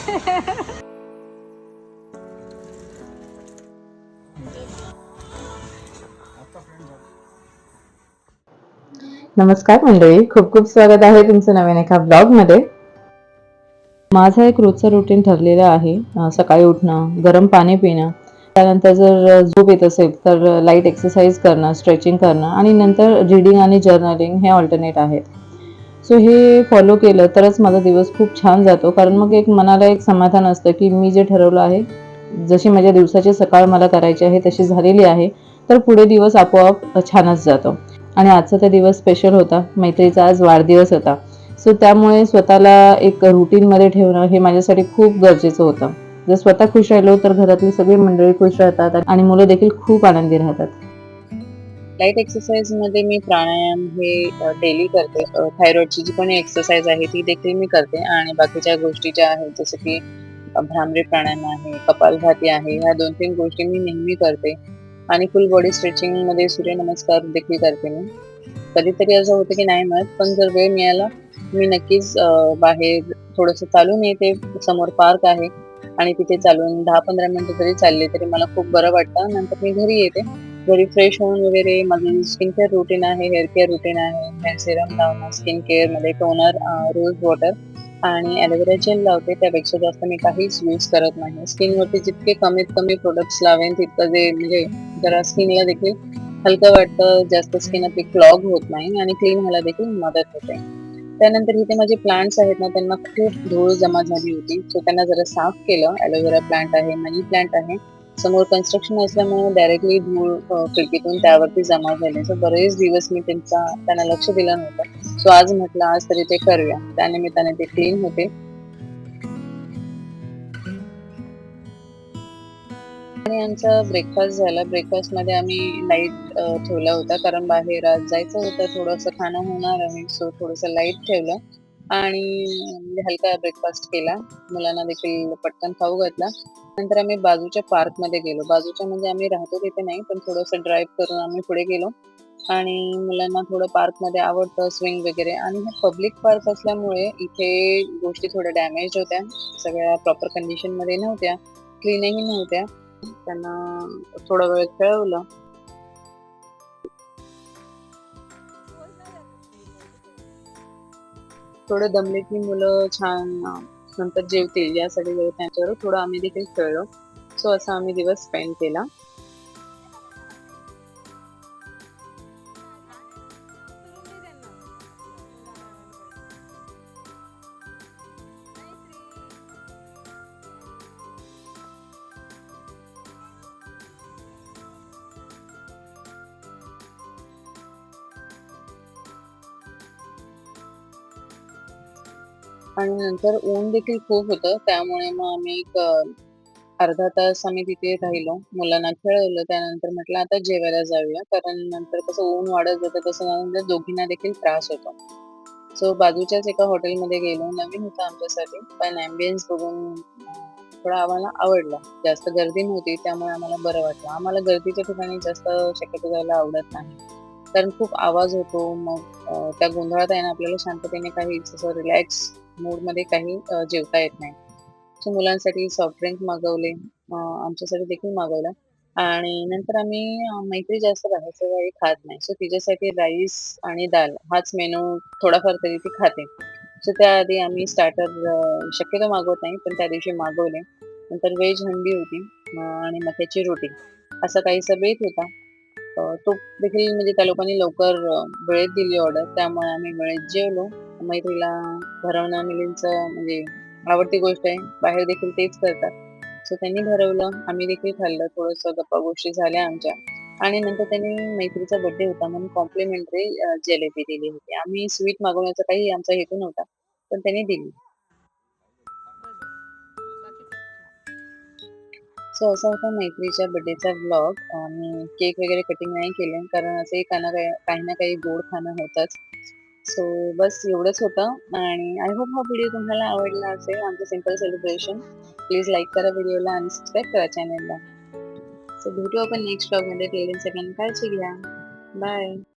नमस्कार मंडळी, खूप खूप स्वागत आहे तुमचं नवीन एका ब्लॉगमध्ये. माझं एक रोजचं रुटीन ठरलेलं आहे. सकाळी उठणं, गरम पाणी पिणं, त्यानंतर जर झोप येत असेल तर लाईट एक्सरसाइज करणं, स्ट्रेचिंग करणं आणि नंतर रीडिंग आणि जर्नलिंग हे ऑल्टरनेट आहेत. सो हे फॉलो केलं तरच माझा दिवस खूप छान जातो, कारण मग एक मनाला एक समाधान असतं की मी जे ठरवलं आहे, जशी माझ्या दिवसाची सकाळ मला करायची आहे तशी झालेली आहे, तर पुढे दिवस आपोआप छानच जातो. आणि आजचा तर दिवस स्पेशल होता. मैत्रीचा आज वाढदिवस होता. सो त्यामुळे स्वतःला एक रुटीनमध्ये ठेवणं हे माझ्यासाठी खूप गरजेचं होतं. जर स्वतः खुश राहिलो तर घरातली सगळी मंडळी खुश राहतात आणि मुलं देखील खूप आनंदी राहतात. लाईट एक्सरसाइज मध्ये मी प्राणायाम हे डेली करते. थायरॉइडची जी पण एक्सरसाइज आहे ती देखील मी करते आणि बाकीच्या गोष्टी ज्या आहेत जसं की भ्रामरी प्राणायाम आहे, कपालभाती आहे, ह्या 2-3 गोष्टी मी नेहमी करते आणि फुल बॉडी स्ट्रेचिंग मध्ये सूर्यनमस्कार देखील करते मी. कधीतरी असं होतं की नाही मिळत, पण जर वेळ मिळाला मी नक्कीच बाहेर थोडंसं चालून येते. समोर पार्क आहे आणि तिथे चालून 10-15 मिनिटं जरी चालले तरी मला खूप बरं वाटतं. नंतर मी घरी येते. घरी फ्रेश होऊन वगैरे माझं स्किन केअर रुटीन आहे, हेअर केअर रुटीन आहे. हेअर सिरम लावणं, स्किन केअरमध्ये टोनर, रोज वॉटर आणि ॲलोवेरा जेल लावते. त्यापेक्षा जास्त मी काहीच यूज करत नाही. स्किनवरती जितके कमीत कमी प्रोडक्ट्स लावेन तितकं जे म्हणजे जरा स्किनला देखील हलकं वाटतं, जास्त स्किन आपली क्लॉग होत नाही आणि क्लीन व्हायला देखील मदत होते. त्यानंतर इथे माझे प्लांट्स आहेत ना, त्यांना खूप धूळ जमा झाली होती. सो त्यांना जरा साफ केलं. ॲलोवेरा प्लांट आहे, मनी प्लांट आहे. समोर कन्स्ट्रक्शन असल्यामुळे डायरेक्टली धूळ खिडकीतून त्यावरती जमा झाली. सो बरेच दिवस मी त्यांना लक्ष दिलं नव्हतं. सो आज म्हटलं आज तरी ते करूया. त्यानिमित्ताने ते क्लीन होते. आणि आमचा ब्रेकफास्ट झाला. ब्रेकफास्टमध्ये आम्ही लाईट ठेवला होता, कारण बाहेर आज जायचं होतं. थोडंसं खाणं होणार आहे. सो थोडंसं लाईट ठेवलं आणि म्हणजे हलका ब्रेकफास्ट केला. मुलांना देखील पटकन खाऊ घातला. नंतर आम्ही बाजूच्या पार्कमध्ये गेलो. बाजूच्या म्हणजे आम्ही राहतो तिथे नाही, पण थोडंसं ड्राईव्ह करून आम्ही पुढे गेलो आणि मुलांना थोडं पार्कमध्ये आवडतं स्विंग वगैरे आणि हे पब्लिक पार्क असल्यामुळे इथे गोष्टी थोड्या डॅमेज होत्या. सगळ्या प्रॉपर कंडिशनमध्ये नव्हत्या, क्लीनही नव्हत्या. त्यांना थोडा वेळ खेळवलं. थोडं दमले की मुलं छान नंतर जेवतील यासाठी वेळ त्यांच्यावर थोडं आम्ही देखील खेळलो. सो असा आम्ही दिवस स्पेंड केला. आणि नंतर ऊन देखील खूप होतं. त्यामुळे मग आम्ही एक अर्धा तास आम्ही तिथे राहिलो. मुलांना खेळवलं. त्यानंतर म्हटलं आता जेवायला जाऊया. कारण नंतर कसं ऊन वाढत जातं तसं नंतर दोघींना देखील त्रास होतो. सो बाजूच्याच एका हॉटेलमध्ये गेलो. नवीन होतं आमच्यासाठी. पण ॲम्बियन्स बघून थोडा आम्हाला आवडला. जास्त गर्दी नव्हती त्यामुळे आम्हाला बरं वाटलं. आम्हाला गर्दीच्या ठिकाणी जास्त शक्यतो जायला आवडत नाही. कारण खूप आवाज होतो. मग त्या गोंधळात आहे ना आपल्याला शांततेने काही असं रिलॅक्स मूडमध्ये काही जेवता येत नाही. सो मुलांसाठी सॉफ्ट ड्रिंक मागवले. आमच्यासाठी देखील मागवलं आणि नंतर आम्ही मैत्री जास्त बाहेरचं काही खात नाही. सो तिच्यासाठी राईस आणि दाल हाच मेनू थोडाफार तरी ती खाते. सो त्याआधी आम्ही स्टार्टर शक्यतो मागवत नाही, पण त्या दिवशी मागवले. नंतर व्हेज हंडी होती आणि मक्याची रोटी असा काहीसा बेत होता. तो देखील म्हणजे त्या लोकांनी लवकर वेळेत दिली ऑर्डर त्यामुळे आम्ही वेळेत जेवलो. मैत्रीला भरवणं मुलींचं म्हणजे आवडती गोष्ट आहे. बाहेर देखील तेच करतात. सो त्यांनी भरवलं, आम्ही देखील खाल्लं. थोडंसं गप्पा-गोष्टी झाल्या आमच्या आणि नंतर त्यांनी मैत्रीचा बर्थडे होता म्हणून कॉम्प्लिमेंटरी जिलेबी दिली होती. आम्ही स्वीट मागवण्याचा काही आमचा हेतू नव्हता, पण त्यांनी दिली. सो असा होता मैत्रीच्या बर्थडेचा व्लॉग. मी केक वगैरे कटिंग नाही केले, कारण असंही काही ना काही गोड खाणं होतंच. सो बस एवढंच होतं आणि आय होप हा व्हिडिओ तुम्हाला आवडला असेल. आमचं सिंपल सेलिब्रेशन. प्लीज लाईक करा व्हिडिओला आणि सबस्क्राईब करा चॅनलला. सो भेटू आपण नेक्स्ट व्लॉगमध्ये. टिल देन सगळ्यांनी काळजी घ्या. बाय.